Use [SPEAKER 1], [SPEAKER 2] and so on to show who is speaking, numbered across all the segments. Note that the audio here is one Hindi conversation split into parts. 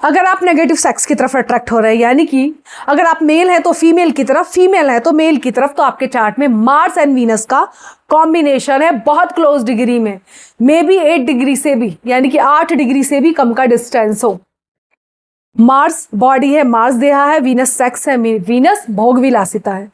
[SPEAKER 1] अगर आप नेगेटिव सेक्स की तरफ अट्रैक्ट हो रहे हैं, यानी कि अगर आप मेल है तो फीमेल की तरफ, फीमेल है तो मेल की तरफ, तो आपके चार्ट में मार्स एंड वीनस का कॉम्बिनेशन है बहुत क्लोज डिग्री में, मे बी 8 डिग्री से भी, यानी कि 8 डिग्री से भी कम का डिस्टेंस हो। मार्स बॉडी है, मार्स देहा है, वीनस सेक्स है, वीनस भोग विलासिता है,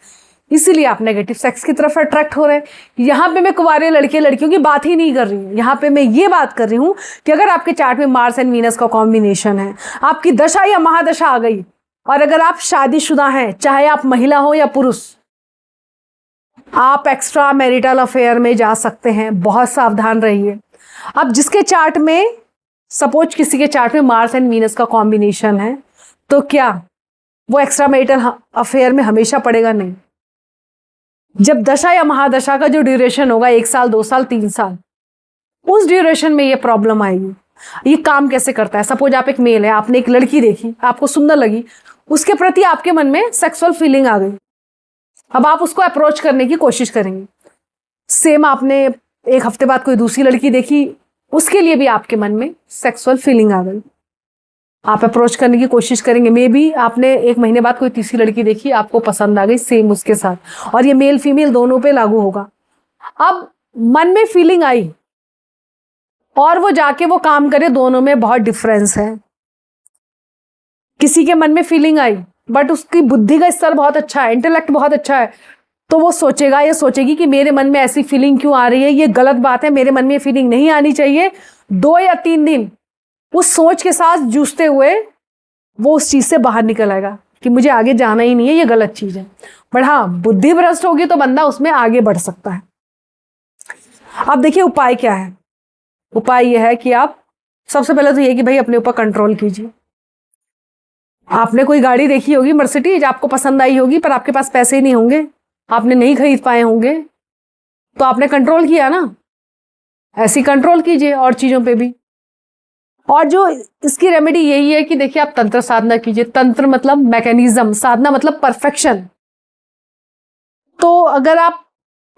[SPEAKER 1] इसीलिए आप नेगेटिव सेक्स की तरफ अट्रैक्ट हो रहे हैं। यहां पे मैं कुंवारे लड़के लड़कियों की बात ही नहीं कर रही हूं, यहां पे मैं ये बात कर रही हूं कि अगर आपके चार्ट में मार्स एंड वीनस का कॉम्बिनेशन है, आपकी दशा या महादशा आ गई, और अगर आप शादीशुदा हैं, चाहे आप महिला हो या पुरुष, आप एक्स्ट्रा मैरिटल अफेयर में जा सकते हैं, बहुत सावधान रहिए। अब जिसके चार्ट में, सपोज किसी के चार्ट में मार्स एंड वीनस का कॉम्बिनेशन है, तो क्या वो एक्स्ट्रा मैरिटल अफेयर में हमेशा पड़ेगा? नहीं। जब दशा या महादशा का जो ड्यूरेशन होगा, 1 साल, 2 साल, 3 साल, उस ड्यूरेशन में ये प्रॉब्लम आएगी। ये काम कैसे करता है? सपोज आप एक मेल है, आपने एक लड़की देखी, आपको सुंदर लगी, उसके प्रति आपके मन में सेक्सुअल फीलिंग आ गई, अब आप उसको अप्रोच करने की कोशिश करेंगे। सेम आपने 1 हफ्ते बाद कोई दूसरी लड़की देखी, उसके लिए भी आपके मन में सेक्सुअल फीलिंग आ गई, आप अप्रोच करने की कोशिश करेंगे। मे बी आपने 1 महीने बाद कोई तीसरी लड़की देखी, आपको पसंद आ गई, सेम उसके साथ, और ये मेल फीमेल दोनों पे लागू होगा। अब मन में फीलिंग आई और वो जाके वो काम करे, दोनों में बहुत डिफरेंस है। किसी के मन में फीलिंग आई बट उसकी बुद्धि का स्तर बहुत अच्छा है, इंटेलेक्ट बहुत अच्छा है, तो वो सोचेगा या सोचेगी कि मेरे मन में ऐसी फीलिंग क्यों आ रही है, ये गलत बात है, मेरे मन में ये फीलिंग नहीं आनी चाहिए। 2 या 3 दिन उस सोच के साथ जूझते हुए वो उस चीज से बाहर निकल आएगा कि मुझे आगे जाना ही नहीं है, ये गलत चीज है। बट हाँ, बुद्धि भ्रष्ट होगी तो बंदा उसमें आगे बढ़ सकता है। अब देखिए उपाय क्या है। उपाय यह है कि आप सबसे पहले तो ये कि भाई अपने ऊपर कंट्रोल कीजिए। आपने कोई गाड़ी देखी होगी मर्सिडीज, आपको पसंद आई होगी, पर आपके पास पैसे ही नहीं होंगे, आपने नहीं खरीद पाए होंगे, तो आपने कंट्रोल किया ना, ऐसी कंट्रोल कीजिए और चीजों पे भी। और जो इसकी रेमेडी यही है कि देखिए आप तंत्र साधना कीजिए। तंत्र मतलब मैकेनिज्म, साधना मतलब परफेक्शन। तो अगर आप,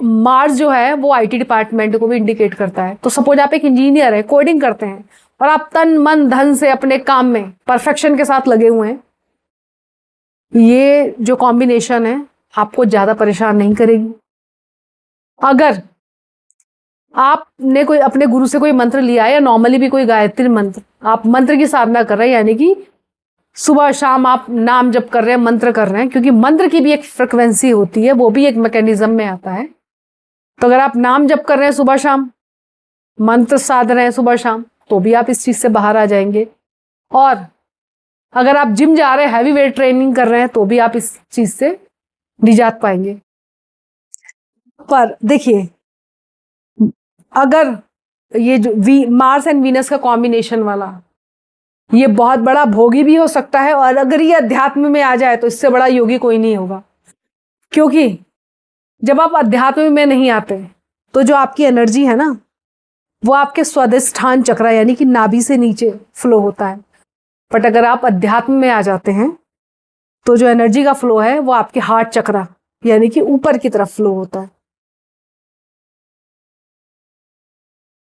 [SPEAKER 1] मार्स जो है वो आईटी डिपार्टमेंट को भी इंडिकेट करता है, तो सपोज आप एक इंजीनियर है, कोडिंग करते हैं, और आप तन मन धन से अपने काम में परफेक्शन के साथ लगे हुए हैं, ये जो कॉम्बिनेशन है आपको ज्यादा परेशान नहीं करेगी। अगर आपने कोई अपने गुरु से कोई मंत्र लिया है, या नॉर्मली भी कोई गायत्री मंत्र, आप मंत्र की साधना कर रहे हैं, यानी कि सुबह शाम आप नाम जप कर रहे हैं, मंत्र कर रहे हैं, क्योंकि मंत्र की भी एक फ्रिक्वेंसी होती है, वो भी एक मैकेनिज्म में आता है। तो अगर आप नाम जप कर रहे हैं सुबह शाम, मंत्र साध रहे हैं सुबह शाम, तो भी आप इस चीज से बाहर आ जाएंगे। और अगर आप जिम जा रहे हैं, हैवी वेट ट्रेनिंग कर रहे हैं, तो भी आप इस चीज से निजात पाएंगे। पर देखिए, अगर ये जो मार्स एंड वीनस का कॉम्बिनेशन वाला, ये बहुत बड़ा भोगी भी हो सकता है, और अगर ये अध्यात्म में आ जाए तो इससे बड़ा योगी कोई नहीं होगा। क्योंकि जब आप अध्यात्म में नहीं आते तो जो आपकी एनर्जी है ना, वो आपके स्वादिष्ठान चक्र यानी कि नाभि से नीचे फ्लो होता है। बट अगर आप अध्यात्म में आ जाते हैं तो जो एनर्जी का फ्लो है वो आपके हार्ट चक्र यानी कि ऊपर की तरफ फ्लो होता है।